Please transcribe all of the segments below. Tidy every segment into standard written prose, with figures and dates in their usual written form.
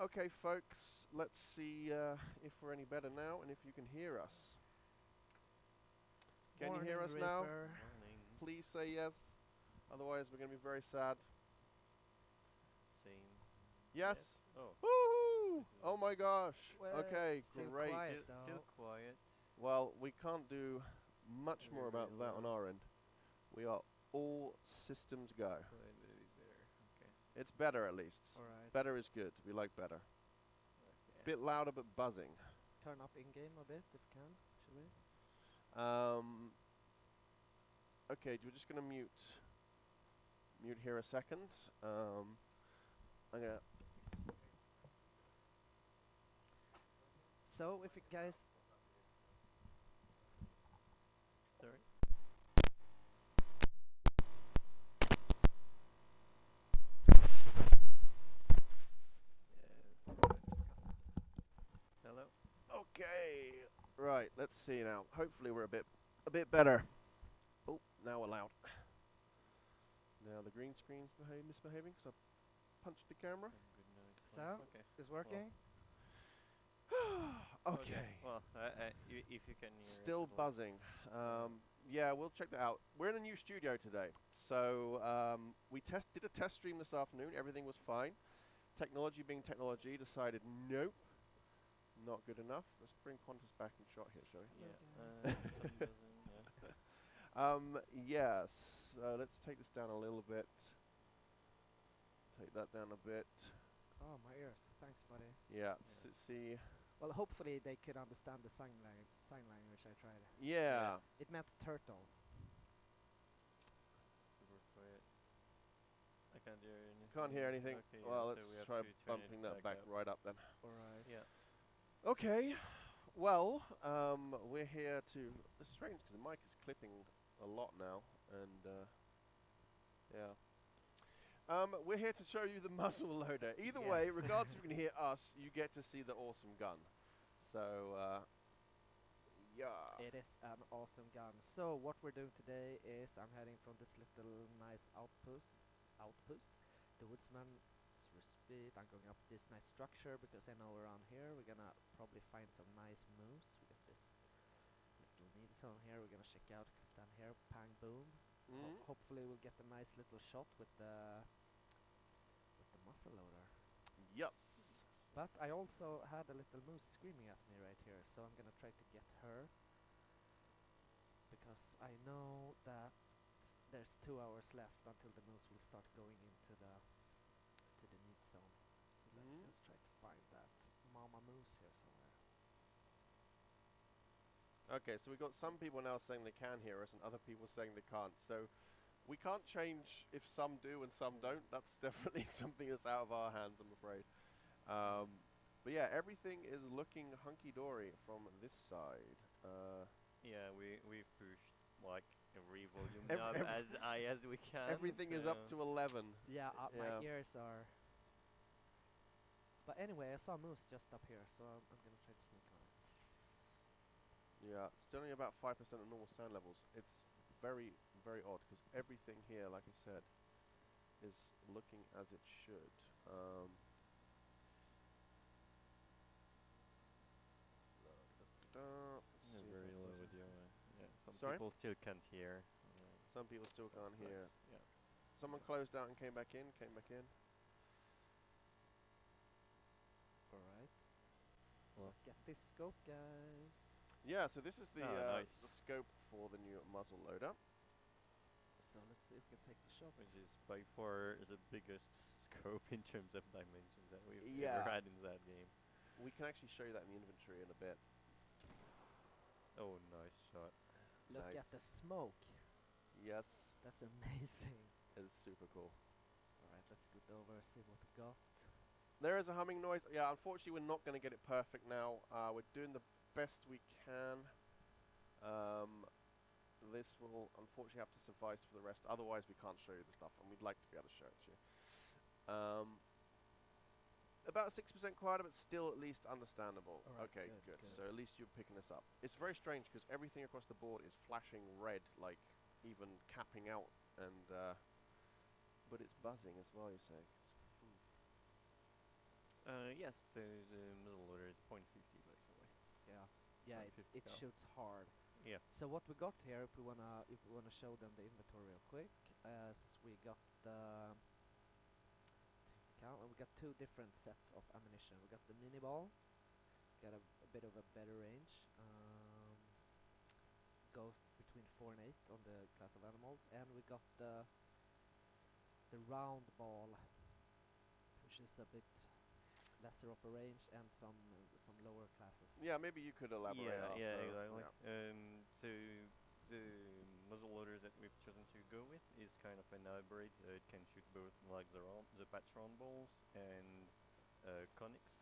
Okay, folks, let's see if we're any better now and if you can hear us. Can you hear us now? Morning. Please say yes. Otherwise, we're going to be very sad. Same. Yes? Oh. Woohoo! Oh my gosh. Well, Okay, still great. quiet. Still though. quiet. Well, we can't do much Very, more about very that on low. our end. We are all systems go. Quite a bit better. Okay. It's better at least. Alright. Better is good. We like better. Okay. Bit louder but buzzing. Turn up in-game a bit if you can, should we? Okay, we're just gonna mute here a second. I'm gonna. So, if you guys... Sorry. Hello. Okay. Right. Let's see now. Hopefully we're a bit better. Oh, now we're loud. Now the green screen's misbehaving because I punched the camera. Good night. So, Okay. is working? Okay. Well, if you can hear Still us at all. buzzing. Yeah, we'll check that out. We're in a new studio today, so we did a test stream this afternoon. Everything was fine. Technology being technology, decided nope, not good enough. Let's bring Pontus back in shot here, shall we? Yeah. Some buzzing, yeah. Yes. Let's take this down a little bit. Take that down a bit. Oh, my ears. Thanks, buddy. Yeah. Yeah. See. Well, hopefully they could understand the sign language I tried. Yeah. It meant turtle. Super quiet. I can't hear anything. Can't hear anything. Okay, Well, so let's we have try to turn bumping it that back up. right up then. Alright. Yeah. Okay. Well, we're here to. It's strange because the mic is clipping a lot now, and yeah. We're here to show you the Muzzleloader. Either way, Yes. regardless if you can hear us, you get to see the awesome gun. So, yeah. It is an awesome gun. So, what we're doing today is I'm heading from this little nice outpost, the Woodsman's Respite. I'm going up this nice structure because I know around here we're gonna probably find some nice moves. We got this little need zone here we're gonna check out, stand here, pang boom. Hopefully we'll get a nice little shot with the muzzleloader. Yes. But I also had a little moose screaming at me right here, so I'm gonna try to get her. Because I know that there's 2 hours left until the moose will start going into the need zone. So let's just try to find that mama moose here somewhere. Okay, so we've got some people now saying they can hear us and other people saying they can't. So we can't change if some do and some don't. That's definitely something that's out of our hands, I'm afraid. But yeah, everything is looking hunky-dory from this side. Yeah, we've pushed like every volume Ev- knob ev- as high as we can. Everything is up to 11. Yeah, Yeah. my ears are... But anyway, I saw a moose just up here, so I'm gonna try to sneak on it. Yeah, it's only about 5% of normal sound levels. It's very, very odd because everything here, like I said, is looking as it should. Let's see if Very that low does it. audio. Yeah, some Sorry? people still can't hear. Some people still so can't sucks. hear. Yeah. Someone closed out and came back in, Alright. Well. Get this scope, guys. Yeah, so this is the, Nice. the scope for the new Muzzleloader. So let's see if we can take the shot. Which is by far the biggest scope in terms of dimensions that we've Yeah. ever had in that game. We can actually show you that in the inventory in a bit. Oh, nice shot. Look at the smoke. Yes, That's amazing. it's super cool. Alright, let's scoot over, see what we got. There is a humming noise. Yeah, unfortunately we're not going to get it perfect now. We're doing the best we can. This will unfortunately have to suffice for the rest. Otherwise we can't show you the stuff, and we'd like to be able to show it to you. About 6% quieter, but still at least understandable. Alright, Okay, good. So at least you're picking this up. It's very strange because everything across the board is flashing red, like even capping out, and but it's buzzing as well. You're saying. Yes, the muzzleloader is .50 basically. Yeah, yeah, it 50 cal. shoots hard. Yeah. So what we got here, if we wanna show them the inventory real quick, as we got the we got two different sets of ammunition. We got the mini ball, got a bit of a better range. Goes between 4 and 8 on the class of animals, and we got the round ball, which is a bit lesser of a range, and some lower classes. Yeah, maybe you could elaborate Yeah, yeah, after. exactly. Yeah. So the muzzleloader that we've chosen to go with is kind of an hybrid. It can shoot both like the patch round balls and conics.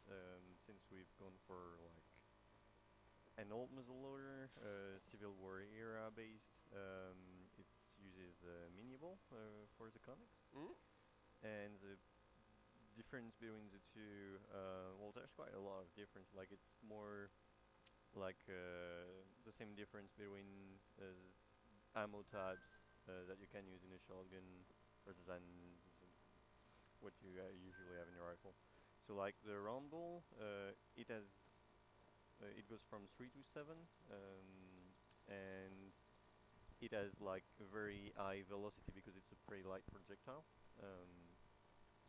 Since we've gone for like an old muzzleloader, Civil War era based, it uses mini ball for the conics, Mm? and the difference between the two, well, there's quite a lot of difference. Like it's more like the same difference between ammo types that you can use in a shotgun rather than what you usually have in your rifle. So like the round ball, it goes from 3 to 7, and it has like a very high velocity because it's a pretty light projectile.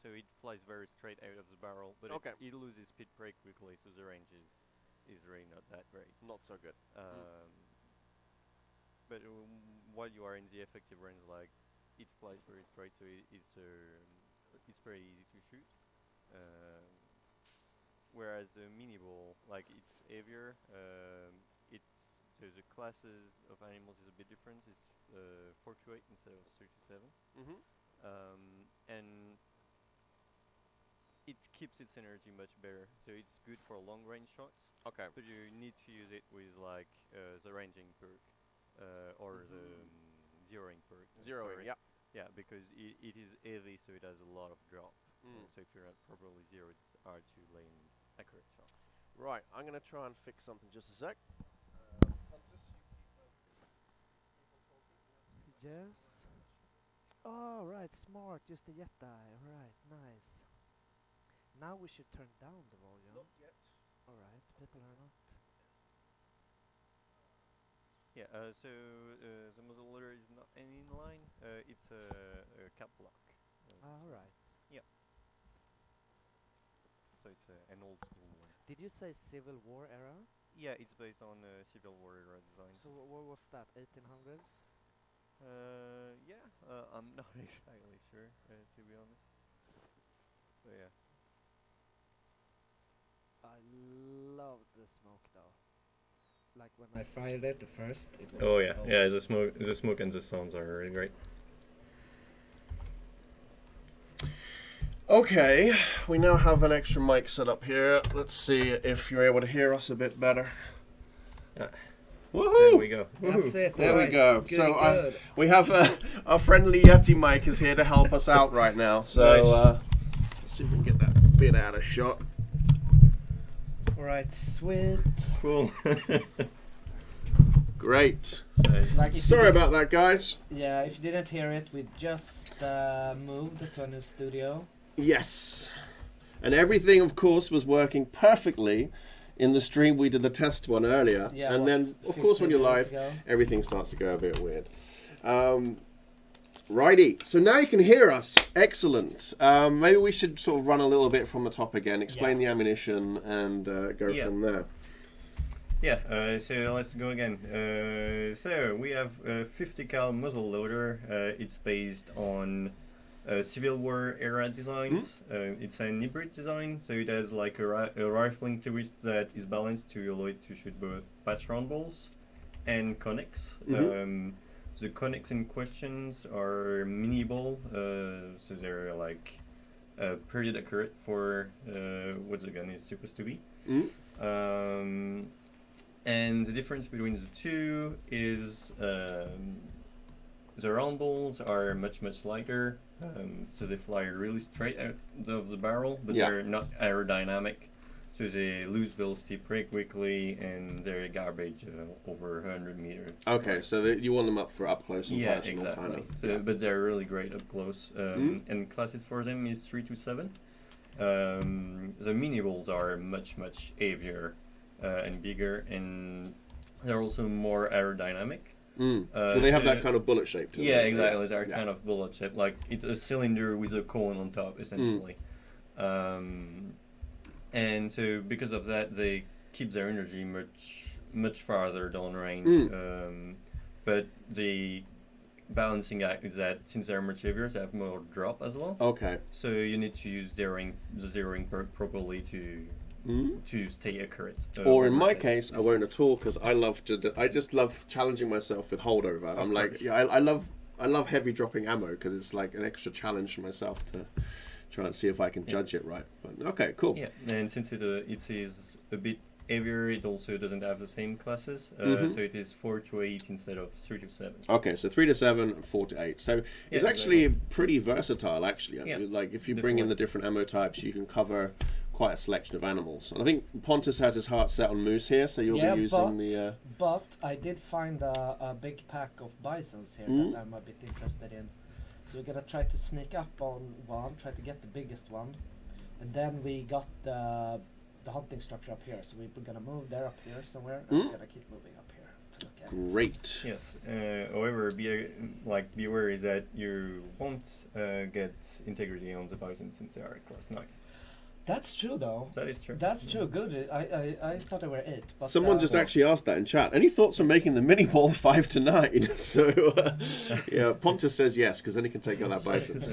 So it flies very straight out of the barrel, but Okay. it loses speed pretty quickly, so the range is really not that great. Not so good. But while you are in the effective range, like it flies very straight, so it's very easy to shoot. Whereas a mini ball, like it's heavier. It's so the classes of animals is a bit different. It's 4 to 8 instead of 3 to 7, Mm-hmm. and it keeps its energy much better. So it's good for long range shots. Okay. But you need to use it with like the ranging perk or the zeroing perk. Zeroing, sorry. yeah. Yeah, because it is heavy, so it has a lot of drop. Mm. So if you're not properly zeroed, it's hard to land accurate shots. Right, I'm going to try and fix something just a sec. Yes. Oh, right, smart. Use the jet eye. Right, nice. Now we should turn down the volume. Not yet. All right, people are not. Yeah. So the muzzleloader is not an inline. It's a Caplock. All right. Yeah. So it's an old school one. Did you say Civil War era? Yeah, it's based on Civil War era designs. So what was that? 1800s? Yeah, I'm not exactly sure, to be honest. But yeah. I love the smoke though. Like when I fired it the first. It was Oh yeah, yeah. The smoke and the sounds are really great. Okay, we now have an extra mic set up here. Let's see if you're able to hear us a bit better. Woohoo! There we go. That's it. There we alright. go. Good, So good. we have our friendly Yeti mic is here to help us out right now. So Nice. Let's see if we can get that bit out of shot. Alright, sweet. Cool. Great. Like if you Sorry didn't- about that, guys. Yeah, if you didn't hear it, we just moved to a new studio. Yes. And everything, of course, was working perfectly in the stream. We did the test one earlier. Yeah, and what, then, of course, when 15 you're minutes live, ago? everything starts to go a bit weird. Righty. So now you can hear us. Excellent. Maybe we should sort of run a little bit from the top again, explain the ammunition, and go Yeah. from there. Yeah, so let's go again. So we have a 50 cal muzzleloader. It's based on Civil War era designs. It's an hybrid design, so it has like a rifling twist that is balanced to allow it to shoot both patch round balls and conics. The conics in questions are mini ball, so they're like pretty accurate for what the gun is supposed to be. And the difference between the two is the round balls are much lighter, so they fly really straight out of the barrel, but they're not aerodynamic, so they lose velocity pretty quickly, and they're garbage over 100 meters. Okay, so you want them up close and Yeah, personal, exactly. kind of. So, but they're really great up close. And classes for them is 3 to 7. The mini balls are much heavier and bigger, and they're also more aerodynamic. Do they have that kind of bullet shape to them? Yeah, exactly. They're kind of bullet shape. Like it's a cylinder with a cone on top, essentially. And so because of that, they keep their energy much farther down range. But the balancing act is that since they're much heavier, they have more drop as well. Okay. So you need to use the zeroing properly to stay accurate. Or in my case, I won't at all because I just love challenging myself with holdover. I'm like, course. yeah, I love heavy dropping ammo because it's like an extra challenge for myself to try and see if I can judge it right. But okay, cool. Yeah, and since it is a bit heavier, it also doesn't have the same classes, so it is 4 to 8 instead of 3 to 7. Okay, so 3 to 7, 4 to 8. So it's actually pretty versatile. Actually, I mean, like if you bring in the different ammo types, you can cover quite a selection of animals. And I think Pontus has his heart set on moose here, so you'll be using the. But I did find a big pack of bisons here that I'm a bit interested in. So we're gonna try to sneak up on one, try to get the biggest one, and then we got the hunting structure up here. So we're gonna move there up here somewhere, and we're gonna keep moving up here to look at it. Great. Yes. However, be aware is that you won't get integrity on the bison since they are at class 9. That's true, though. That is true. That's true. Good. I thought they were 8. But Someone just actually asked that in chat. Any thoughts on making the mini ball 5 to 9? So, yeah, Pontus says yes, because then he can take out that bison.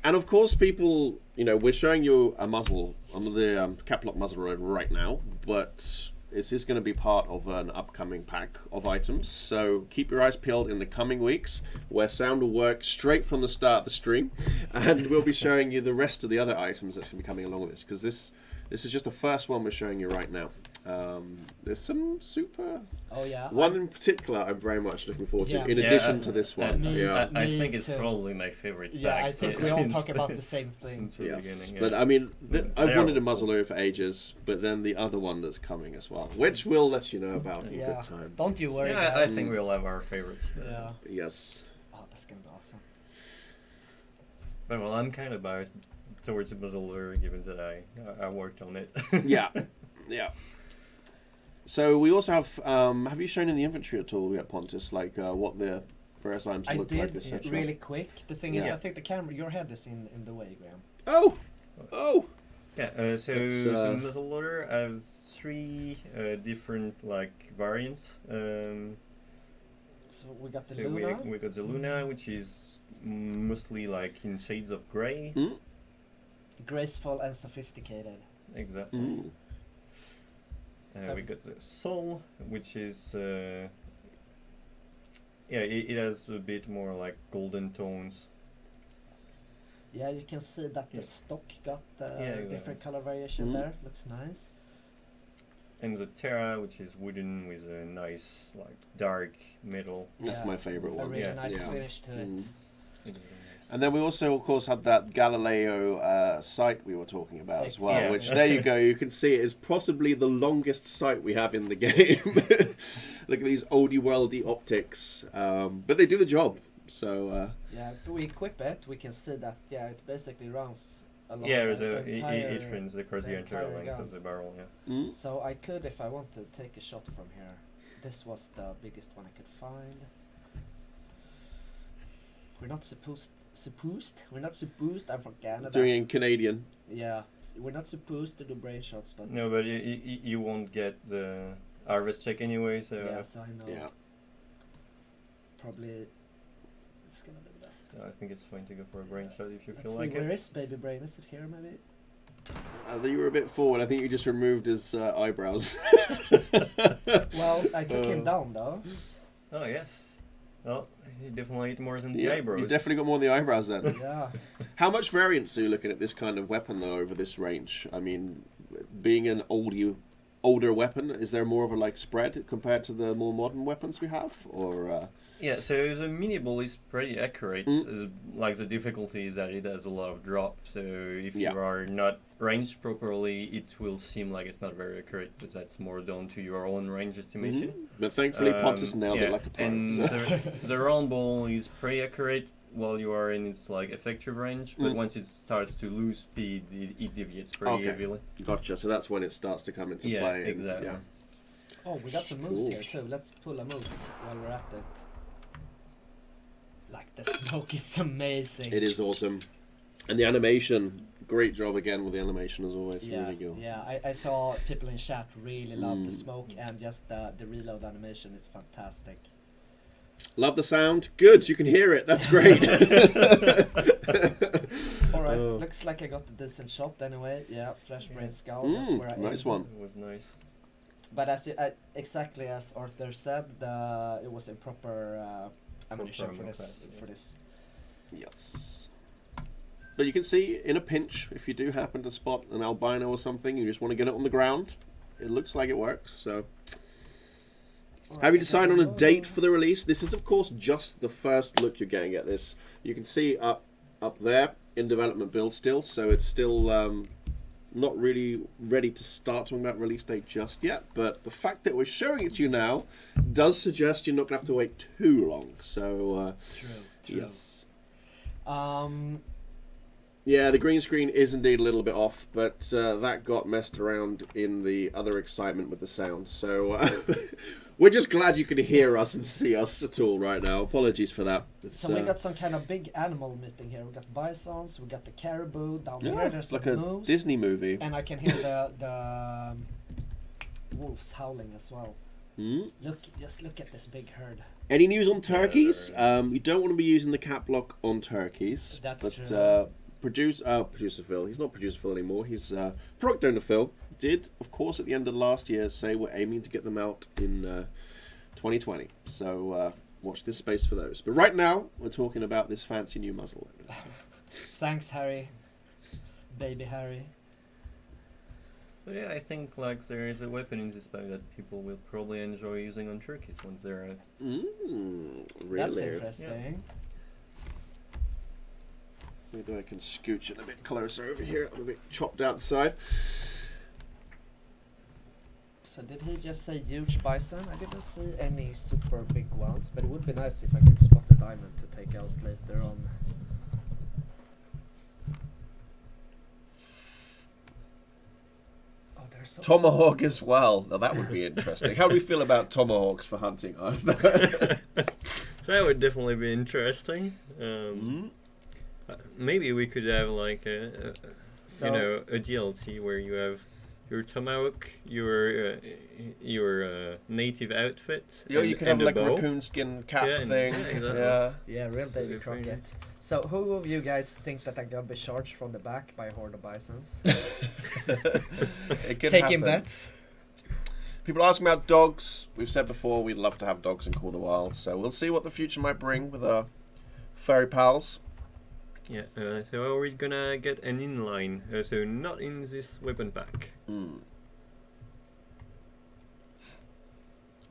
And of course, people, we're showing you a muzzle on the Caplock Muzzleloader right now, but this is going to be part of an upcoming pack of items. So keep your eyes peeled in the coming weeks, where sound will work straight from the start of the stream, and we'll be showing you the rest of the other items that's going to be coming along with this, because this is just the first one we're showing you right now. There's some super. Oh yeah. One in particular, I'm very much looking forward to. Yeah. In addition to this one, I think it's probably my favorite. Yeah, pack I think we all talk about the same thing. since the beginning. But I mean, I've wanted a muzzleloader for ages, but then the other one that's coming as well, which we'll let you know about in good time. Don't you worry. Yeah, I think we'll have our favorites. Yeah. Yes. Oh, that's gonna be awesome. But well, I'm kind of biased towards the muzzleloader, given that I worked on it. Yeah. So we also have you shown in the inventory at all yet, Pontus, like what the various items look like, etc.? I did really quick. The thing is, I think the camera, your head is in the way, Graham. Oh! Yeah, so the muzzleloader has 3 different variants. So we got the so Luna. we got the Luna, which is mostly in shades of grey. Graceful and sophisticated. Exactly. We got the Soul, which is it has a bit more golden tones. Yeah, you can see that the stock got different color variation there. Looks nice. And the Terra, which is wooden with a nice dark metal. That's my favorite one. A really nice finish to it. And then we also, of course, had that Galileo sight we were talking about as well, which there you go. You can see it is possibly the longest sight we have in the game. Look at these oldie worldy optics, but they do the job. So if we equip it, we can see that it basically runs along it runs across the entire length of the barrel. So I could, if I want to, take a shot from here. This was the biggest one I could find. We're not supposed. I'm from Canada. Doing in Canadian. Yeah, we're not supposed to do brain shots, but no, but you won't get the harvest check anyway. So yes, I know. Yeah. Probably, it's gonna be the best. I think it's fine to go for a brain shot if you Let's feel see, like it. Where is baby brain? Is it here, maybe? You were a bit forward. I think you just removed his eyebrows. Well, I took him down though. Oh yes. Well, you definitely eat more than the eyebrows. You definitely got more than the eyebrows then. Yeah. How much variance are you looking at this kind of weapon though over this range? I mean, being an older weapon, is there more of a spread compared to the more modern weapons we have, or? Yeah, so the mini ball is pretty accurate. The difficulty is that it has a lot of drop. So if you are not ranged properly, it will seem like it's not very accurate. But that's more down to your own range estimation. But thankfully, Pontus nailed it like a pro. And the round ball is pretty accurate. while you are in its like effective range, but once it starts to lose speed, it deviates pretty heavily. Gotcha. So that's when it starts to come into Yeah, play. exactly. Yeah. Oh, we got some moose Cool. here too. Let's pull a moose while we're at it. Like the smoke is amazing. It is awesome, and the animation. Great job again with the animation as always. Yeah, Really good. yeah. I saw people in chat really love the smoke, and just the reload animation is fantastic. Love the sound. Good, you can hear it. That's great. All right, looks like I got a decent shot anyway. Yeah, flash brain skull. That's where I nice aimed. one. It was nice. But exactly as Arthur said, it was improper ammunition for this. yeah. For this. Yes. But you can see in a pinch, if you do happen to spot an albino or something, you just want to get it on the ground. It looks like it works. So, have you decided on a date for the release? This is, of course, just the first look you're getting at this. You can see up there in development build still, so it's still not really ready to start talking about release date just yet. But the fact that we're showing it to you now does suggest you're not going to have to wait too long. So, True. yes. Yeah, the green screen is indeed a little bit off, but that got messed around in the other excitement with the sound. So we're just glad you can hear us and see us at all right now. Apologies for that. So we got some kind of big animal meeting here. We got bisons, we got the caribou down yeah, here. There's like some a moose, Disney movie. and I can hear the wolves howling as well. Just look at this big herd. Any news on turkeys? Yeah, You don't want to be using the Caplock on turkeys. That's but, true. Producer Phil. He's not Producer Phil anymore. He's product owner Phil. Did, of course, at the end of last year say we're aiming to get them out in 2020. So watch this space for those. But right now, we're talking about this fancy new muzzleloader. Thanks, Harry. Baby Harry. But yeah, I think like there is a weapon in this bag that people will probably enjoy using on turkeys once they're out. Really? That's interesting. Maybe I can scooch it a bit closer over here. I'm a bit chopped out the side. So did he just say huge bison? I didn't see any super big ones, but it would be nice if I could spot a diamond to take out later on. Oh, there's so Tomahawk as well. Now that would be interesting. How do we feel about tomahawks for hunting, Arthur? That would definitely be interesting. Maybe we could have like a DLC where you have your tomahawk, your native outfit. Yeah, you and- could have and a like a bow. raccoon skin cap Yeah, thing. yeah, exactly. Yeah. Yeah, real Davy Very pretty. Crockett. So who of you guys think that I'm gonna be charged from the back by a horde of bisons? It could Taking happen. bets? People asking about dogs. We've said before we'd love to have dogs in Call the Wild, so we'll see what the future might bring with our furry pals. Yeah, so are we gonna get an inline? So not in this weapon pack.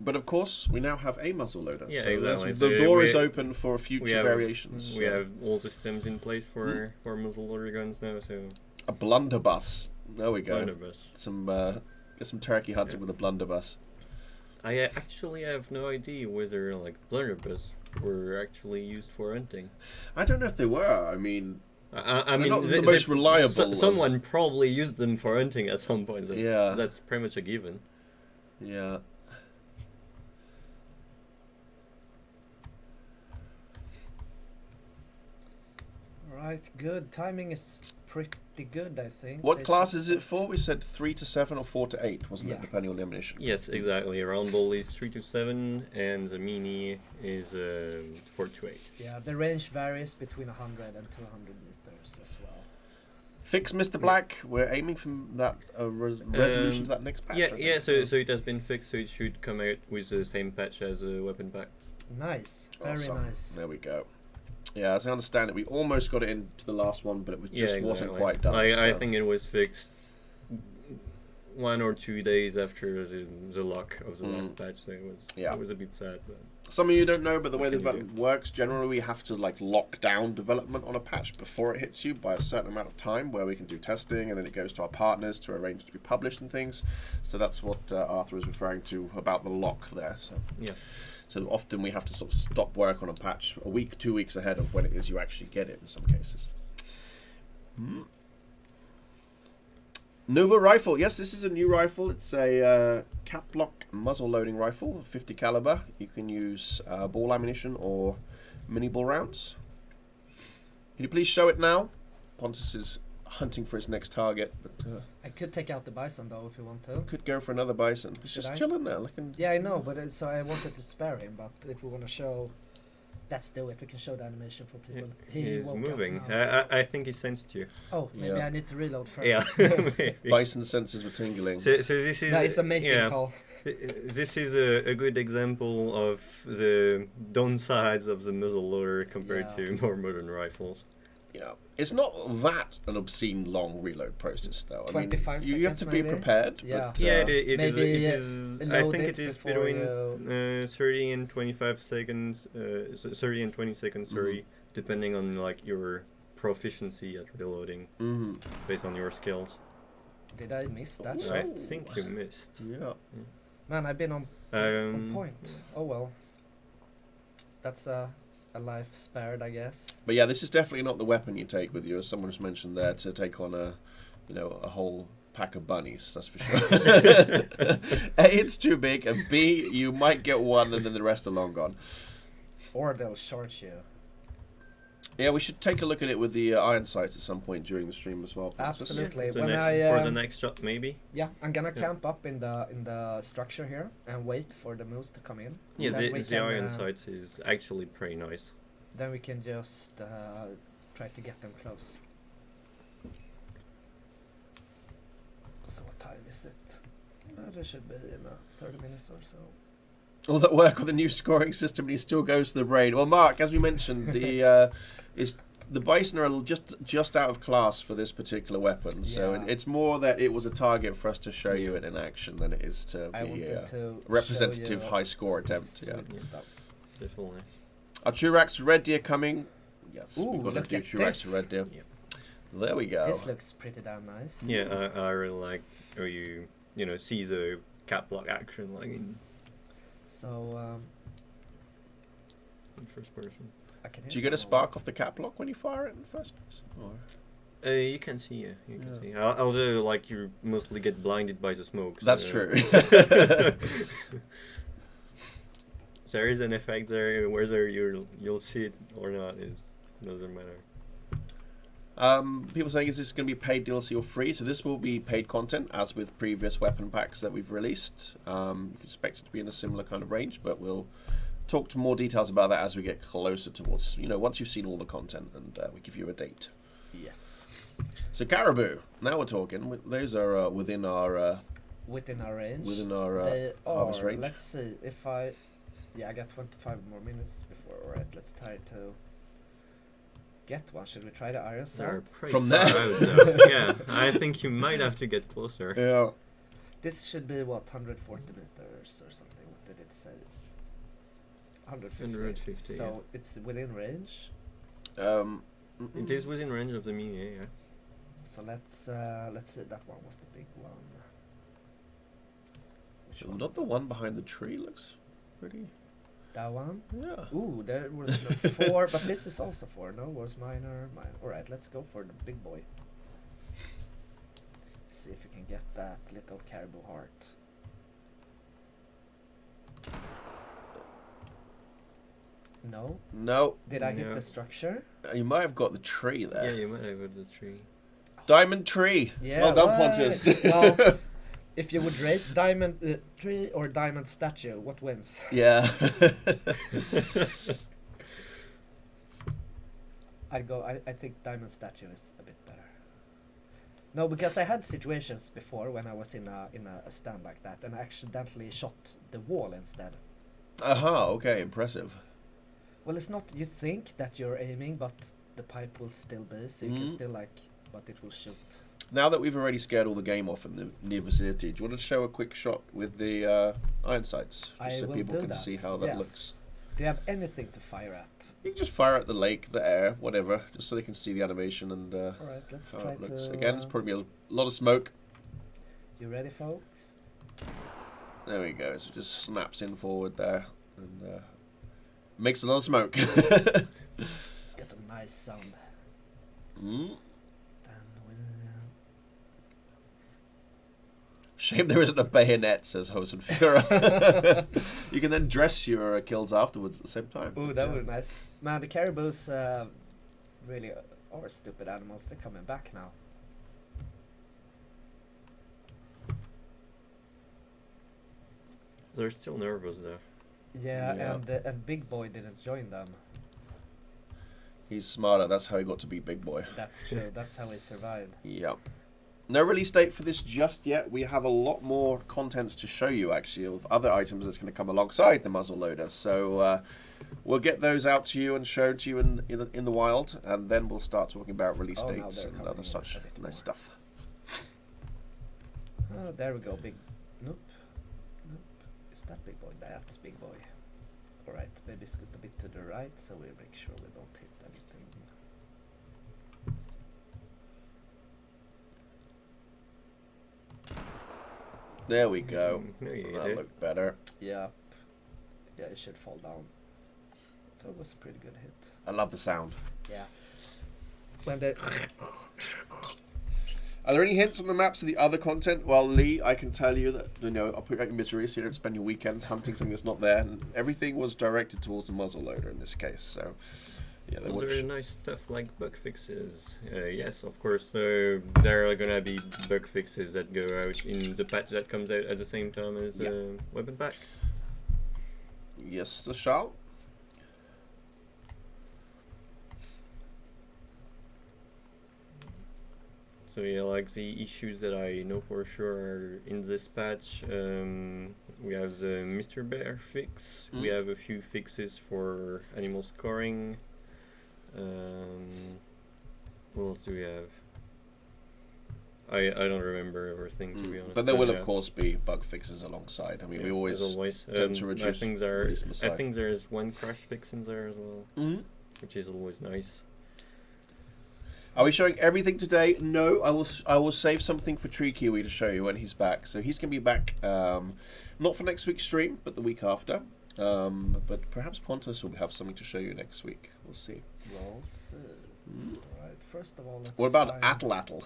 But of course, we now have a muzzleloader. Yeah, so exactly. the So door we- is open for future variations. We have all systems in place for muzzleloader guns now. So a blunderbuss. There we go. blunderbuss. Get some turkey hunting with a blunderbuss. I actually have no idea whether like blunderbuss were actually used for hunting. I don't know if they were. I mean, I they're mean, not the most reliable. someone probably used them for hunting at some point. Yeah. That's pretty much a given. Yeah. Right, good. Timing is pretty good, I think. What They class should is it for? We said 3 to 7 or 4 to 8, wasn't it? Yeah. Depending on the ammunition. Yes, exactly. Round ball is 3 to 7, and the mini is 4 to 8. Yeah, the range varies between 100 and 200 meters as well. Fix Mr. Black. We're aiming for that resolution to that next patch. I think. Yeah. So it has been fixed, so it should come out with the same patch as a weapon pack. Nice, very Awesome. nice. There we go. Yeah, as I understand it, we almost got it into the last one, but it was just wasn't quite done. I so. think it was fixed 1 or 2 days after the lock of the last patch, so it was a bit sad. But some of you don't know, but the way the What can you development works, generally we have to like lock down development on a patch before it hits you by a certain amount of time, where we can do testing, and then it goes to our partners to arrange to be published and things. So that's what Arthur is referring to about the lock there. So yeah. So often we have to sort of stop work on a patch a week, 2 weeks ahead of when it is you actually get it in some cases. Nova rifle. Yes, this is a new rifle. It's a Caplock muzzle loading rifle, 50 caliber. You can use ball ammunition or mini ball rounds. Can you please show it now? Pontus is hunting for his next target, but I could take out the bison though if you want to. could go for another bison. He's Should just I? chilling there, looking. Yeah, I know, but so I wanted to spare him. But if we want to show, let's do it. We can show the animation for people. He's woke up moving. now, so- I think he sensed you. Oh, maybe Yeah. I need to reload first. Yeah. Maybe. Bison senses were tingling. So this is No, it's a mating call. This is a good example of the downsides of the muzzleloader compared Yeah. to more modern rifles. Yeah, it's not that an obscene long reload process though. I mean, 25 you have to seconds be maybe? prepared. Yeah. But, Yeah, it is. maybe, It is. I load think it it is before between 30 and 25 seconds. 30 and 20 seconds. Sorry, depending on like your proficiency at reloading, based on your skills. Did I miss that Ooh. shot? I think you missed. Yeah. Man, I've been on point. Oh well. That's a life spared, I guess. But yeah, this is definitely not the weapon you take with you, as someone just mentioned there, to take on a whole pack of bunnies. That's for sure. A, it's too big, and B, you might get one, and then the rest are long gone. Or they'll short you. Yeah, we should take a look at it with the iron sights at some point during the stream as well. Pontus. Absolutely. The When for the next shot, maybe. Yeah, I'm gonna Yeah. camp up in the structure here and wait for the moose to come in. Yeah, Then we the can, iron sight is actually pretty nice. Then we can just try to get them close. So what time is it? There should be in 30 minutes or so. All that work on the new scoring system, and he still goes to the brain. Well, Mark, as we mentioned, the bison are just out of class for this particular weapon. So Yeah. it's more that it was a target for us to show you it in action than it is to I be wanted a to representative show you high score the attempt. Yeah. sweet stuff. Definitely. Our Churax Red Deer coming. Yes, Ooh, we've got to look do at Churax this. Red Deer. Yep. There we go. This looks pretty damn nice. Yeah, I really like how you see the Caplock action like in So first person. I can hear Do you get a someone. spark off the Caplock when you fire it in first person? Or? You can see, yeah, you can see. Although, like, you mostly get blinded by the smoke. That's so- true. There is an effect there. Whether you'll see it or not doesn't matter. People saying, is this going to be paid DLC or free? So this will be paid content, as with previous weapon packs that we've released. You can expect it to be in a similar kind of range, but we'll talk to more details about that as we get closer towards, once you've seen all the content, and we give you a date. Yes. So Caribou, now we're talking. Those are within our Within our range. They harvest are. range. Let's see if I. Yeah, I got 25 more minutes before. Alright, let's try to get one. Should we try the iron They're sight? pretty From far there. out, though. Yeah, I think you might have to get closer. Yeah. This should be what 140 meters or something. What did it say? 150. 150, So it's within range. It is within range of the mini, yeah. So let's see. That one was the big one. Which one? Not the one behind the tree looks pretty. That one. Yeah. Ooh, there was no 4, but this is also 4. No, was minor. Alright, let's go for the big boy. See if we can get that little caribou heart. No? No, Did I hit No. the structure? you might have got the tree there. Yeah, you might have got the tree. Diamond tree. Yeah. Well done, what? Pontus. Well, if you would rate diamond tree or diamond statue, what wins? Yeah. I think diamond statue is a bit better. No, because I had situations before when I was in a stand like that and I accidentally shot the wall instead. Aha, okay, impressive. Well, it's not you think that you're aiming, but the pipe will still be, so you can still but it will shoot. Now that we've already scared all the game off in the near vicinity, do you want to show a quick shot with the iron sights? Just so people can see how that looks. Do you have anything to fire at? You can just fire at the lake, the air, whatever, just so they can see the animation and Alright, let's how try it looks. to... Again, it's probably a lot of smoke. You ready, folks? There we go. So it just snaps in forward there and makes a lot of smoke. Get a nice sound. Mm. Then Shame there isn't a bayonet, says Hosen Führer. You can then dress your kills afterwards at the same time. Ooh, that would be nice. Man, the caribous really are stupid animals. They're coming back now. They're still nervous though. Yeah, Yeah. and Big Boy didn't join them. He's smarter. That's how he got to be Big Boy. That's true. That's how he survived. Yeah. No release date for this just yet. We have a lot more contents to show you, actually, of other items that's going to come alongside the Muzzleloader. So we'll get those out to you and shown to you in the wild, and then we'll start talking about release Oh, now dates they're and coming other in such a bit nice more. stuff. Oh, there we go. Big. Nope. Nope. Is that Big Boy? That's Big Boy. Alright, maybe scoot a bit to the right so we make sure we don't hit anything. There we go. There you That go. looked better. Yeah. Yeah, it should fall down. That was a pretty good hit. I love the sound. Yeah. When they... Are there any hints on the maps of the other content? Well, Lee, I can tell you that, I'll put you out your misery so you don't spend your weekends hunting something that's not there. And everything was directed towards the Muzzleloader in this case, so... Yeah, Was there nice stuff like bug fixes? Yes, of course. There are gonna be bug fixes that go out in the patch that comes out at the same time as weapon pack. Yes, the shall. So yeah, like the issues that I know for sure are in this patch. We have the Mr. Bear fix. We have a few fixes for animal scoring. What else do we have? I don't remember everything, to be honest. But there will, yeah, of course, be bug fixes alongside. I mean, we as always always. tend to reduce I think there's one crash fix in there as well, which is always nice. Are we showing everything today? No, I will save something for Tree Kiwi to show you when he's back. So he's going to be back, not for next week's stream, but the week after. But perhaps Pontus will have something to show you next week. We'll see. We'll see. Alright, first of all, let's What about find... Atlatl?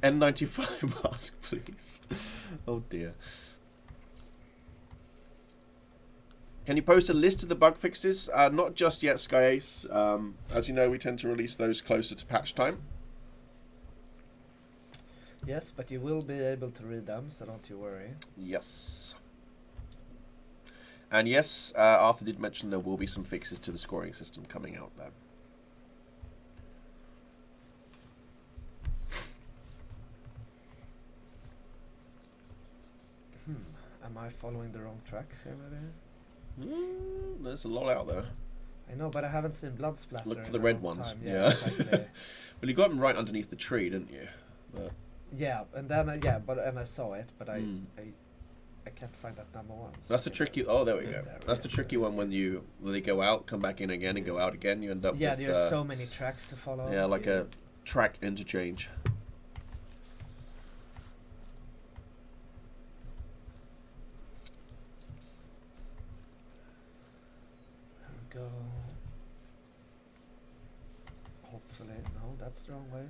N95 mask, please. Oh dear. Can you post a list of the bug fixes? Not just yet, Sky Ace. As you know, we tend to release those closer to patch time. Yes, but you will be able to read them, so don't you worry. Yes. And yes, Arthur did mention there will be some fixes to the scoring system coming out there. Am I following the wrong tracks here, maybe? There's a lot out there. I know, but I haven't seen blood splatter. Look for in the a red long ones. time. Yeah. Exactly. Well, you got them right underneath the tree, didn't you? But Yeah, and then and I saw it, but I can't find that number one. that's the tricky. Oh, there we go. There we That's go. the tricky one when they go out, come back in again, and go out again. You end up Yeah, with there's so many tracks to follow. yeah, like a track interchange. There we go. Hopefully, no, that's the wrong way.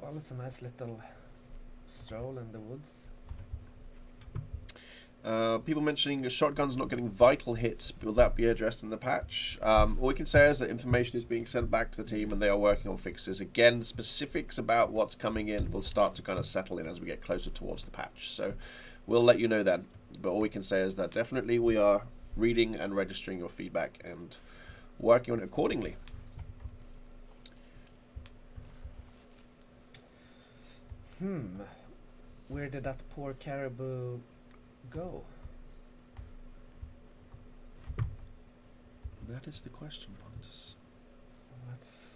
Well, it's a nice little stroll in the woods. People mentioning shotguns not getting vital hits. Will that be addressed in the patch? All we can say is that information is being sent back to the team and they are working on fixes. Again, the specifics about what's coming in will start to kind of settle in as we get closer towards the patch. So we'll let you know then. But all we can say is that definitely we are reading and registering your feedback and working on it accordingly. Where did that poor caribou go? That is the question, Pontus. Let's.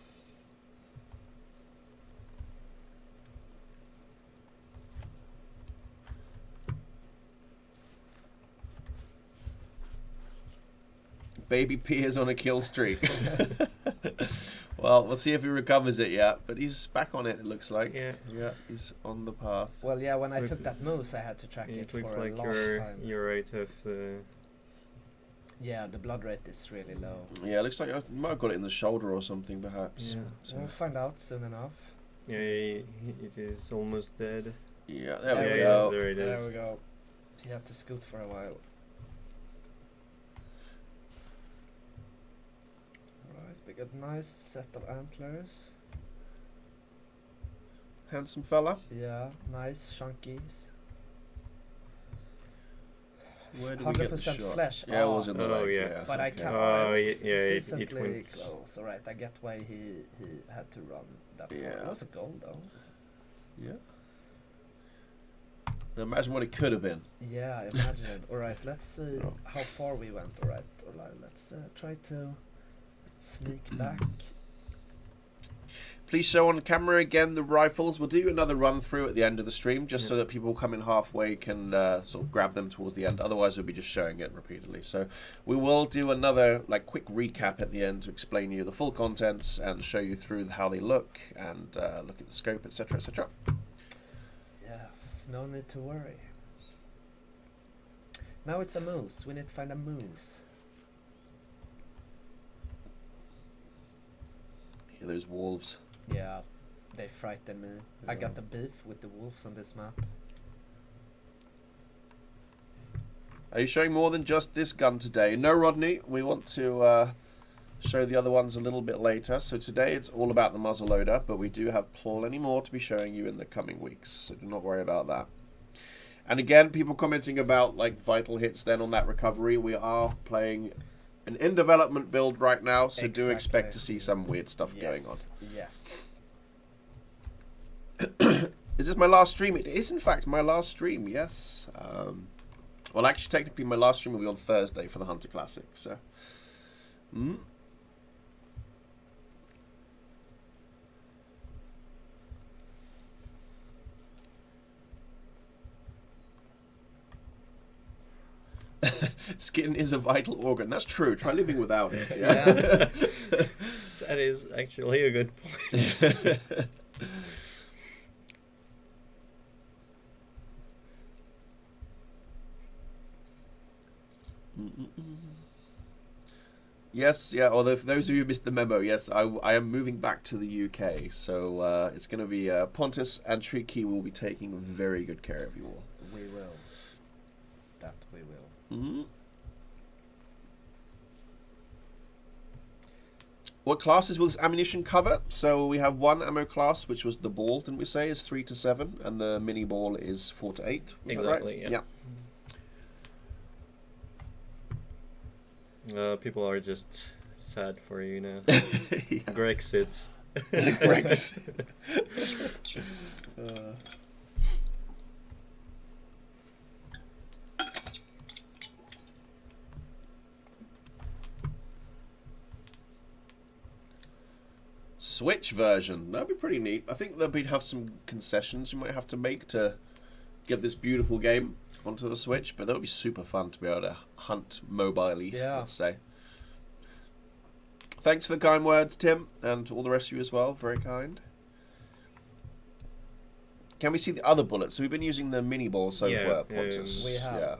Baby P is on a kill streak. Well, we'll see if he recovers it yet, but he's back on it, it looks like. Yeah. Yeah, he's on the path. Well, yeah, when I Look- took that moose, I had to track it It for looks a like long time. your rate of Yeah, the blood rate is really low. Yeah, it looks like I might have got it in the shoulder or something, perhaps. Yeah. But, We'll find out soon enough. yeah, it is almost dead. yeah, there There we we go. There it There is. we go. He had to scoot for a while. Alright, we got a nice set of antlers. Handsome fella. Yeah, nice, chunky. Where did we get the 100% shot? flesh. Yeah, it was in the Oh, leg. yeah. But I okay. can't. Oh, I was yeah, it decently went- close. Alright, I get why he had to run that far. Yeah. It was a goal though. Yeah. Now imagine what it could have been. Yeah, imagine. Alright, let's see Oh. how far we went. Alright, let's try to sneak back. Please show on camera again the rifles. We'll do another run through at the end of the stream, just so that people coming halfway can sort of grab them towards the end. Otherwise, we'll be just showing it repeatedly. So we will do another quick recap at the end to explain you the full contents and show you through how they look and look at the scope, etc., etc. Yes, no need to worry. Now it's a moose. We need to find a moose. Here, those wolves. Yeah, they frighten me. I got the beef with the wolves on this map. Are you showing more than just this gun today? No, Rodney. We want to show the other ones a little bit later. So today it's all about the muzzleloader, but we do have plenty more to be showing you in the coming weeks. So do not worry about that. And again, people commenting about vital hits then on that recovery. We are playing an in development build right now, so do expect to see some weird stuff going on. Yes. Is this my last stream? It is in fact my last stream, yes. Well, actually, technically my last stream will be on Thursday for the Hunter Classic, so... Skin is a vital organ. That's true. Try living without it. Yeah. That is actually a good point. Yes, yeah. Although for those of you who missed the memo, yes, I am moving back to the UK, so it's going to be Pontus and Tricky will be taking very good care of you all. We will. That we will. Mm-hmm. What classes will this ammunition cover? So we have one ammo class, which was the ball, didn't we say, is 3 to 7, and the mini ball is 4 to 8. Was that right? Exactly, Yeah. People are just sad for you now. Yeah. Brexit. Brexit. Switch version. That'd be pretty neat. I think that we'd have some concessions you might have to make to get this beautiful game onto the Switch, but that would be super fun to be able to hunt mobilely, let's say. Thanks for the kind words, Tim, and all the rest of you as well. Very kind. Can we see the other bullets? So we've been using the mini ball so far, Pontus. We have. Yeah.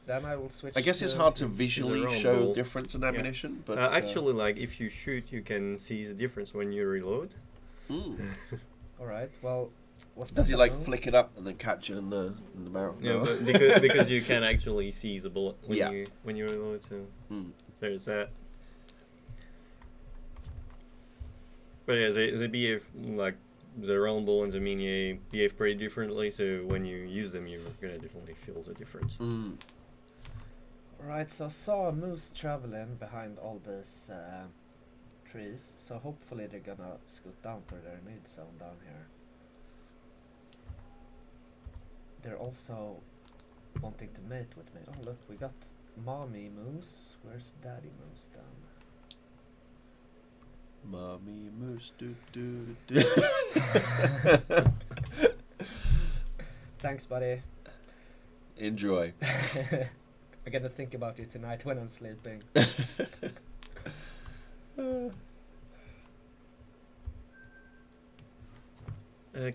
Then I will switch. I guess it's hard to visually round show ball. difference in ammunition, but actually, if you shoot, you can see the difference when you reload. All right. Well, what's does that he moose? flick it up and then catch it in the barrel? Yeah, No. but because you can actually see the bullet when you reload, so there's that. But yeah, they behave the round ball and the mini behave pretty differently. So when you use them, you're gonna definitely feel the difference. Alright, so I saw a moose traveling behind all these trees, so hopefully they're gonna scoot down to their need zone down here. They're also wanting to mate with me. Oh look, we got mommy moose. Where's daddy moose then? Mommy moose, do do do. do. Thanks, buddy. Enjoy. I'm gonna think about you tonight when I'm sleeping.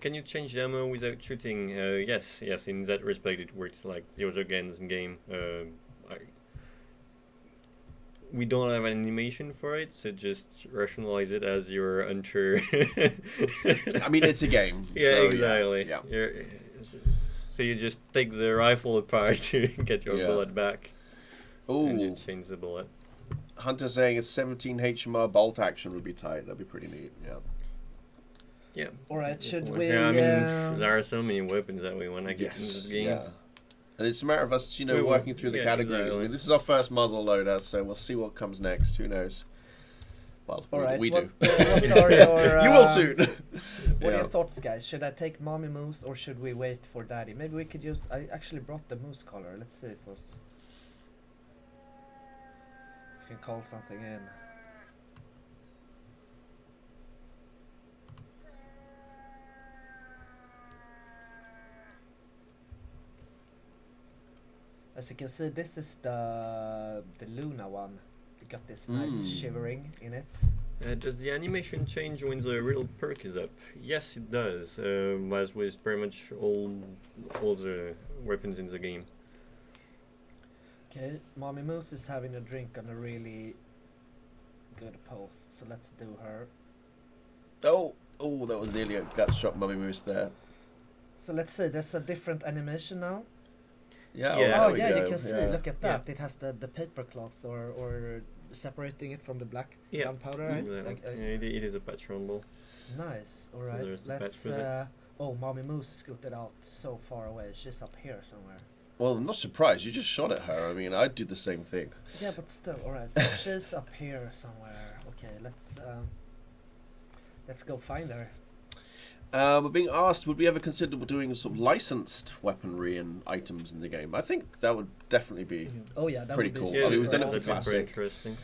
Can you change the ammo without shooting? Yes, in that respect it works like the other games in game. We don't have an animation for it, so just rationalize it as your hunter. I mean, it's a game. Yeah, so, exactly. Yeah. So you just take the rifle apart to get your bullet back. And you Ooh, change the bullet. Hunter saying a 17 HMR bolt action would be tight. That'd be pretty neat. Yeah. Yeah. Alright, should definitely. we... Yeah, I mean, there are so many weapons that we want to get in this game. Yeah. And it's a matter of us, We will- working through the categories. I exactly. mean, this is our first muzzleloader, so we'll see what comes next. Who knows? Well, Alright, we what, do. what are your... You will soon. What are Yeah. your thoughts, guys? Should I take mommy moose or should we wait for daddy? Maybe we could use... I actually brought the moose collar. Let's see if it was... If we can call something in. As you can see, this is the Luna one. You got this nice shivering in it. Does the animation change when the real perk is up? Yes, it does. As with pretty much all the weapons in the game. Okay, Mommy Moose is having a drink on a really good pose, so let's do her. Oh, that was nearly a gut shot, Mummy Moose there. So let's see, there's a different animation now. Yeah. Yeah. there Oh we yeah, go. you can see, Yeah. look at that. It has the paper cloth or separating it from the black Yeah. gunpowder, right? Yeah, it is a patch rumble. Nice, So alright. there's the patch Let's with it. oh, Mommy Moose scooted out so far away. She's up here somewhere. Well, I'm not surprised. You just shot at her. I mean, I'd do the same thing. Yeah, but still, alright. So she's up here somewhere. Okay, let's go find her. We're being asked, would we ever consider doing sort of licensed weaponry and items in the game? I think that would definitely be. Oh yeah, that Pretty would be cool. Yeah, I mean, we've super done it for awesome. classic. Interesting.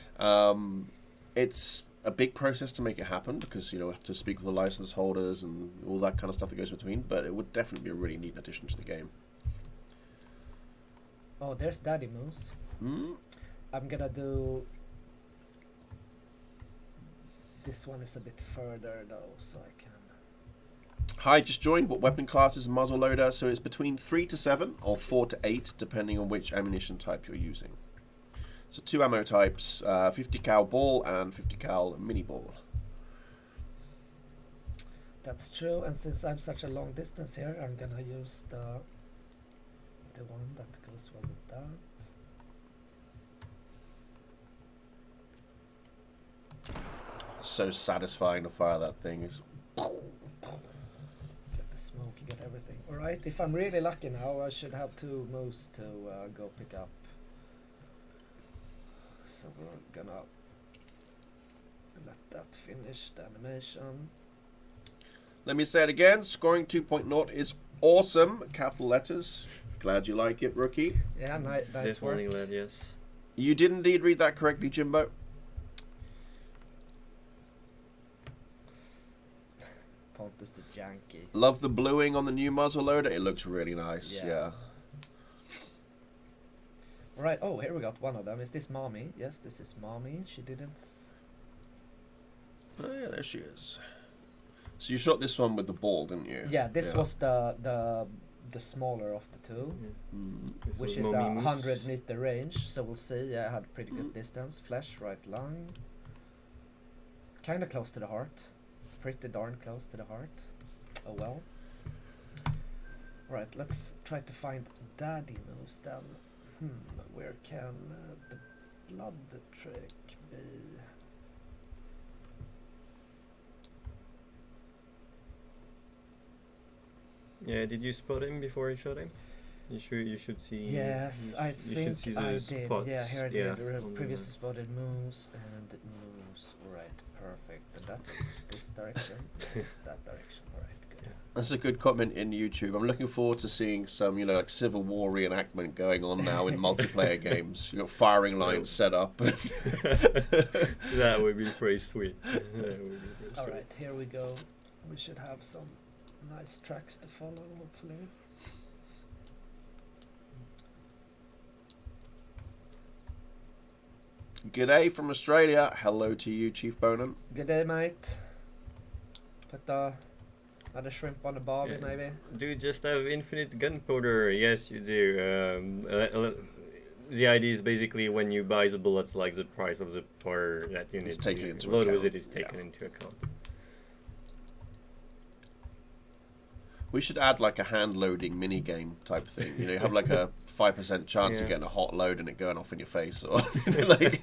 It's a big process to make it happen because we have to speak with the license holders and all that kind of stuff that goes between. But it would definitely be a really neat addition to the game. Oh, there's Daddy Moose. Hmm? I'm gonna do. This one is a bit further though, so I can. Hi, just joined. What weapon class is Muzzleloader? So it's between 3 to 7 or 4 to 8, depending on which ammunition type you're using. So 2 ammo types, 50 cal ball and 50 cal mini ball. That's true, and since I'm such a long distance here, I'm gonna use the one that goes well with that. So satisfying to fire that thing. Is Get the smoke, you get everything. Alright, if I'm really lucky now, I should have 2 moose to go pick up. So we're gonna let that finish the animation. Let me say it again. Scoring 2.0 is awesome. Capital letters. Glad you like it, rookie. Yeah, nice This work. morning, lad, yes. You did indeed read that correctly, Jimbo. Pontus the janky. Love the bluing on the new muzzleloader. It looks really nice. Yeah. Yeah. Alright, oh, here we got one of them. Is this Mommy? Yes, this is Mommy. She didn't... Oh yeah, there she is. So you shot this one with the ball, didn't you? Yeah, this was the smaller of the two. Mm. This Which was is a Mommy Moose. 100-meter range, so we'll see. Yeah, I had pretty good distance. Flesh, right lung. Kinda close to the heart. Pretty darn close to the heart. Oh well. Alright, let's try to find Daddy Moose then. Where can the blood trick be? Yeah, did you spot him before you shot him? You should see. Yes, I you think should see I the did. spots. Yeah, here I Yeah, did. on the Previously map. spotted moose and moose. Alright, perfect. And that was this direction. Yes, that direction. Alright, good. That's a good comment in YouTube. I'm looking forward to seeing some, like Civil War reenactment going on now in multiplayer games. You've got firing lines set up. That would be pretty sweet. All right, here we go. We should have some nice tracks to follow, hopefully. G'day from Australia. Hello to you, Chief Bonan. Good day, mate. Put another shrimp on the barbie, maybe. Do you just have infinite gunpowder? Yes, you do. The idea is basically when you buy the bullets, like the price of the powder that you need to load with it is taken into account. We should add like a hand loading mini game type thing. You have like a 5% chance of getting a hot load and it going off in your face, or like.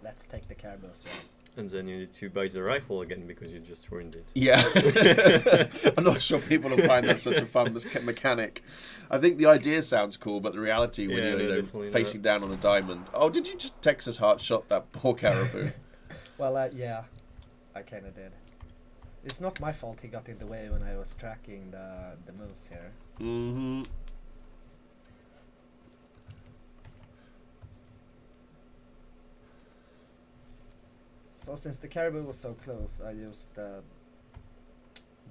Let's take the caribou as well. And then you need to buy the rifle again because you just ruined it. Yeah. I'm not sure people will find that such a fun mechanic. I think the idea sounds cool, but the reality when you're facing down on a diamond. Oh, did you just Texas heart shot that poor caribou? Well, yeah, I kind of did. It's not my fault he got in the way when I was tracking the moose here. Mm-hmm. So since the caribou was so close, I used the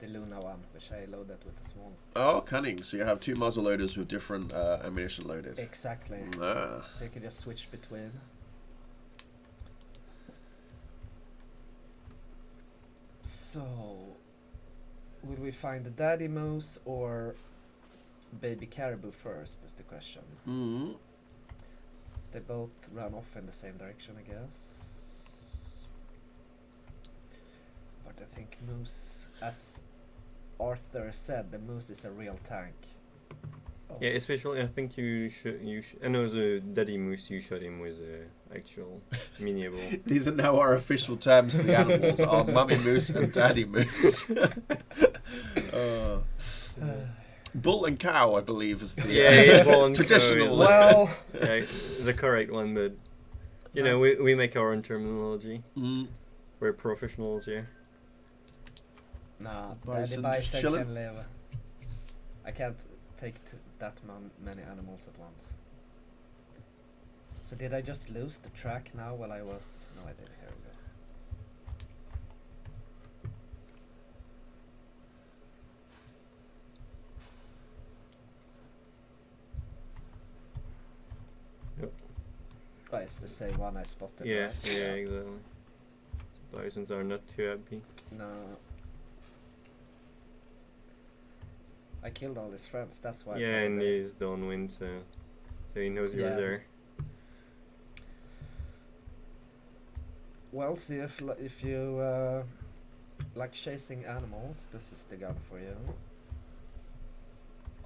Luna one, which I loaded with a small. Oh, cunning. So you have two muzzle loaders with different ammunition loaded. Exactly. Ah. So you can just switch between. So, will we find the daddy moose or baby caribou first, is the question. Mm-hmm. They both run off in the same direction, I guess. But I think moose, as Arthur said, the moose is a real tank. Oh. Yeah, especially I think you should. I know the daddy moose you shot him with actual miniable. These are now our official terms for the animals: are mummy moose and daddy moose. Bull and cow, I believe, is the bull and traditional. Cow, well, the correct one, but you know we make our own terminology. Mm. We're professionals here. nah, Bison daddy bison chillin'. can live. I can't take that many animals at once. So did I just lose the track now while I was... No, I did. Here we go. Yep. Oh, it's the same one I spotted. Yeah, right? yeah, exactly. Bisons are not too happy. No. I killed all his friends, that's why. Yeah, and he's downwind, so he knows you're Yeah. there. Well, see if you like chasing animals, this is the gun for you.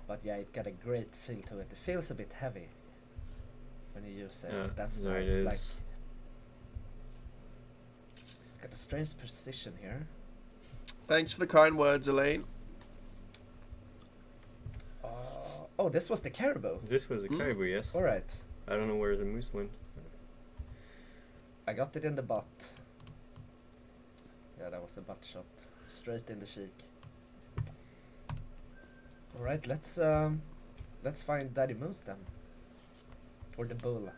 But yeah, it got a great feel to it. It feels a bit heavy when you use it. Yeah, That's there nice. it is. Like, got a strange precision here. Thanks for the kind words, Elaine. Oh, this was the caribou. This was a caribou, yes. All right, I don't know where the moose went. I got it in the butt. Yeah, that was a butt shot, straight in the cheek. All right, let's find Daddy Moose then, or the bull.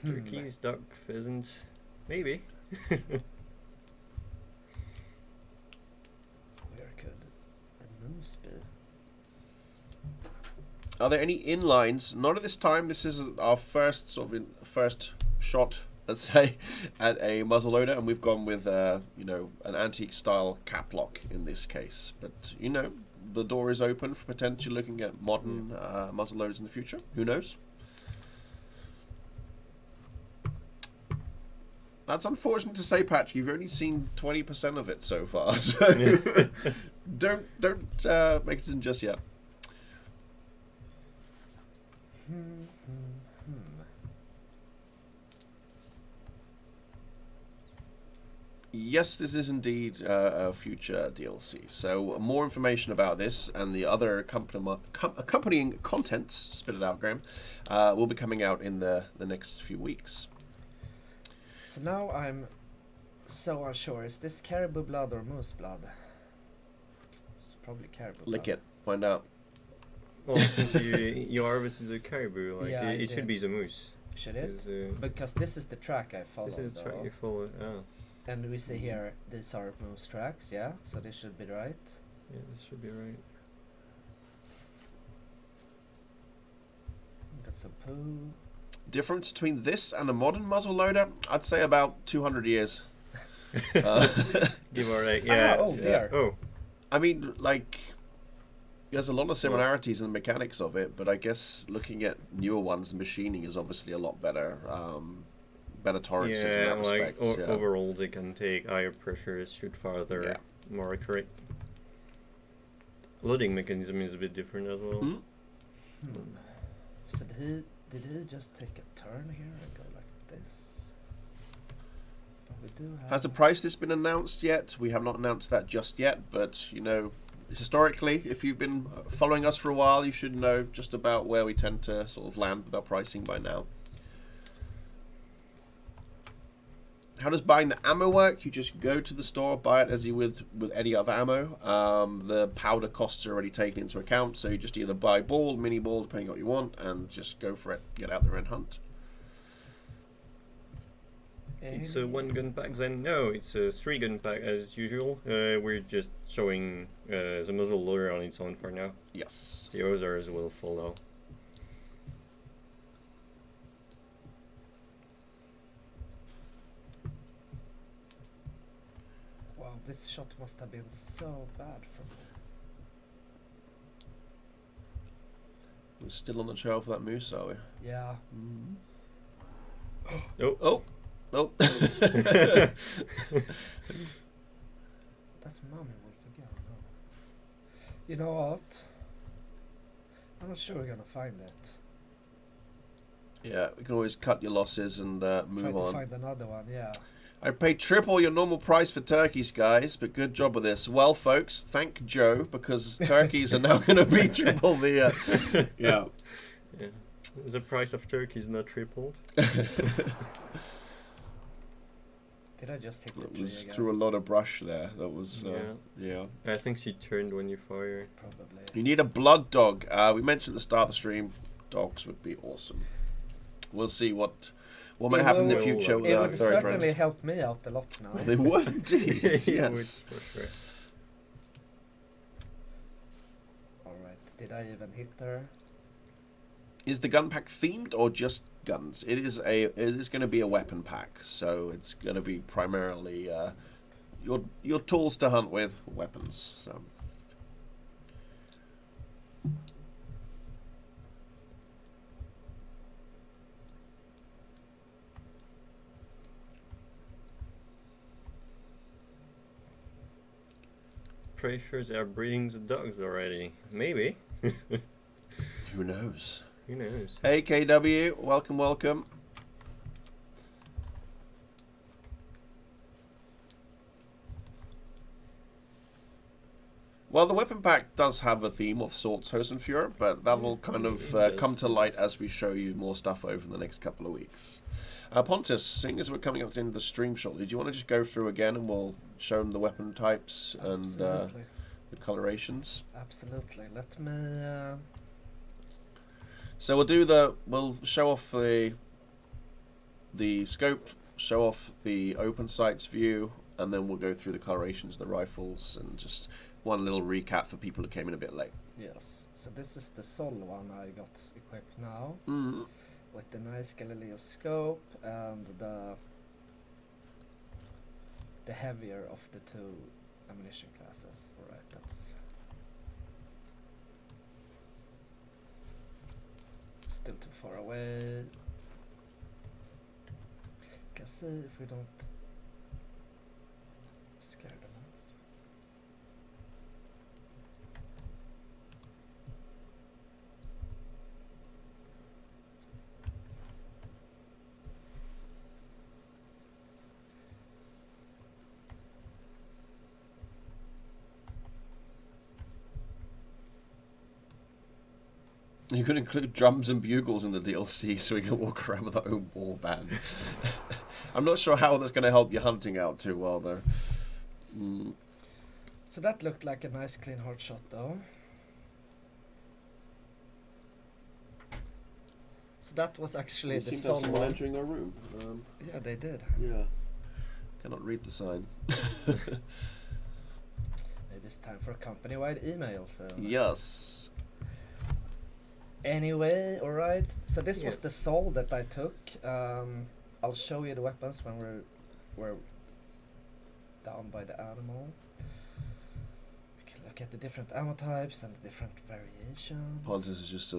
Turkeys, duck, pheasants, maybe. Where could the moose be? Are there any inlines? Not at this time. This is our first first shot, let's say, at a muzzleloader, and we've gone with an antique style caplock in this case. But the door is open for potentially looking at modern muzzleloaders in the future. Who knows? That's unfortunate to say, Patrick. You've only seen 20% of it so far, so don't make a decision just yet. Yes, this is indeed a future DLC. So more information about this and the other accompanying contents, spit it out, Graham, will be coming out in the next few weeks. So now I'm so unsure. Is this caribou blood or moose blood? It's probably caribou Lick blood. it, find out. Well, since you harvested the caribou, like Yeah, I it should did. be the moose. Should it? 'Cause, Because this is the track I followed. this is the track though. you follow. Oh, And we see here, these are moose tracks, yeah? So this should be right. yeah, this should be right. Got some poo. Difference between this and a modern muzzleloader, I'd say about 200 years. Give or take, yeah. Oh, there. Oh, I mean, like, there's a lot of similarities in the mechanics of it, but I guess looking at newer ones, the machining is obviously a lot better. Better tolerances in yeah, that like respect. Yeah. overall they can take higher pressures, shoot farther, Yeah. more accurate. Loading mechanism is a bit different as well. Mm. So did he just take a turn here and go like this? But we do have... Has the price list been announced yet? We have not announced that just yet, but you know, historically, if you've been following us for a while, you should know just about where we tend to sort of land with our pricing by now. How does buying the ammo work? You just go to the store, buy it as you would with any other ammo. The powder costs are already taken into account, so you just either buy ball, mini ball, depending on what you want, and just go for it. Get out there and hunt. It's a 1 gun pack then? No, it's a 3 gun pack as usual. We're just showing the muzzleloader on its own for now. Yes. The others will follow. Wow, this shot must have been so bad from me. We're still on the trail for that moose, are we? Yeah. Mm. Oh, Oh. Oh. That's mommy wolf again. No. You know what? I'm not sure we're gonna find it. Yeah, we can always cut your losses and Try move to on. find another one, yeah. I paid triple your normal price for turkeys, guys, but good job with this. Well, folks, thank Joe, because turkeys are now going to be triple the... yeah. yeah. The price of turkey is not tripled. Did I just hit the It tree was again? through a lot of brush there. That was... yeah. I think she turned when you fired. Probably. You need a blood dog. We mentioned at the start of the stream, dogs would be awesome. We'll see what might happen in the will, future with It our would third certainly friends. help me out a lot now. They would indeed, It would, yes. for sure. Alright, did I even hit her? Is the gun pack themed or just guns? It is going to be a weapon pack, so it's going to be primarily your tools to hunt with, weapons. So Pretty sure they are breeding the dogs already. Maybe. who knows? Who knows? Hey KW, welcome, welcome. Well, the weapon pack does have a theme of sorts, Hosenfuhrer, but that will kind of come to light as we show you more stuff over the next couple of weeks. Pontus, seeing as we're coming up to the end of the stream shortly, do you want to just go through again and we'll show them the weapon types and Absolutely. the colorations? Absolutely. Let me... So we'll show off the scope, show off the open sights view, and then we'll go through the colorations of the rifles and just one little recap for people who came in a bit late. Yes. So this is the Sol one I got equipped now. Mm. With the nice Galileo scope and the heavier of the two ammunition classes. Alright, that's still too far away. Can see if we don't scare them off. You could include drums and bugles in the DLC so we can walk around with our own war band. I'm not sure how that's going to help your hunting out too well, though. So that looked like a nice clean hard shot, though. So that was actually We the seem to have Sol someone one. entering our room. Yeah, they did. Yeah. Cannot read the sign. Maybe it's time for a company-wide email. So Yes. anyway, all right. So this was Yeah. the Sol that I took. I'll show you the weapons when we're down by the animal. We can look at the different ammo types and the different variations. Pontus is just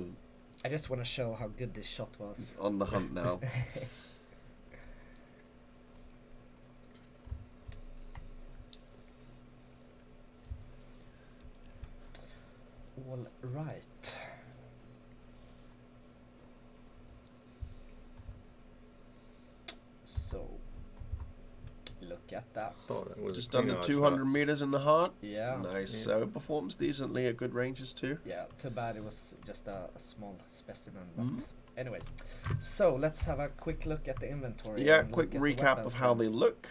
I just want to show how good this shot was. on the hunt now. All right. So, look at that. Oh, that was Just pretty under nice 200 shots. meters in the heart. Yeah. Nice. Yeah. So it performs decently at good ranges too. Yeah, too bad it was just a small specimen. But Mhm. anyway, so let's have a quick look at the inventory. Yeah, and quick look at the recap weapons of how then. they look.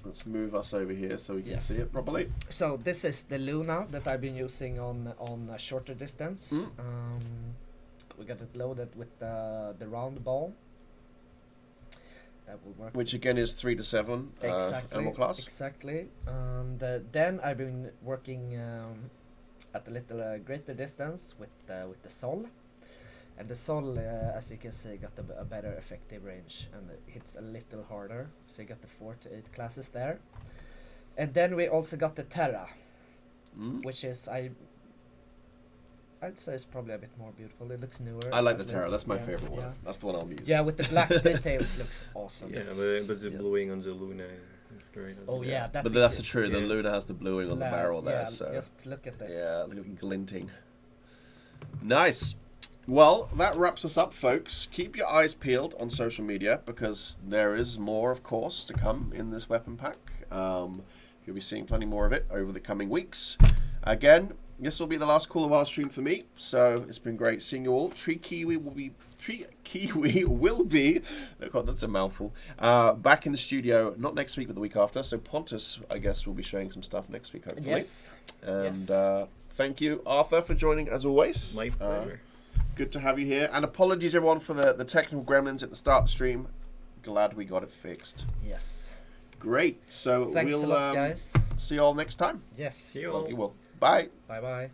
Let's move us over here so we can Yes. see it properly. So this is the Luna that I've been using on a shorter distance. We got it loaded with the round ball. That will work. Which again is 3 to 7 Exactly. ammo class. Exactly. And then I've been working at a little greater distance with the Sol. And the Sol, as you can see, got a better effective range and it hits a little harder. So you got the 4 to 8 classes there. And then we also got the Terra, which is I'd say it's probably a bit more beautiful. It looks newer. I like at the Terra. least. That's my Yeah, favorite one. yeah. That's the one I'll use. Yeah, with the black details looks awesome. Yeah, Yes. but the Yes. bluing on the Luna is great. as Oh well. yeah, that But we that's did. the truth. The Yeah. Luna has the bluing on the barrel there. Yeah, So just look at that. yeah, look at it glinting. Nice. Well, that wraps us up, folks. Keep your eyes peeled on social media because there is more, of course, to come in this weapon pack. You'll be seeing plenty more of it over the coming weeks. Again, this will be the last Cooler Wild stream for me, so it's been great seeing you all. Tree Kiwi will be. Oh God, that's a mouthful. Back in the studio, not next week, but the week after. So Pontus, I guess, will be showing some stuff next week, hopefully. Yes. And Yes. thank you, Arthur, for joining as always. My pleasure. Good to have you here. And apologies, everyone, for the technical gremlins at the start of the stream. Glad we got it fixed. Yes. Great. So Thanks we'll a lot, guys. see you all next time. Yes. See you Well, all. you will. Bye. Bye bye.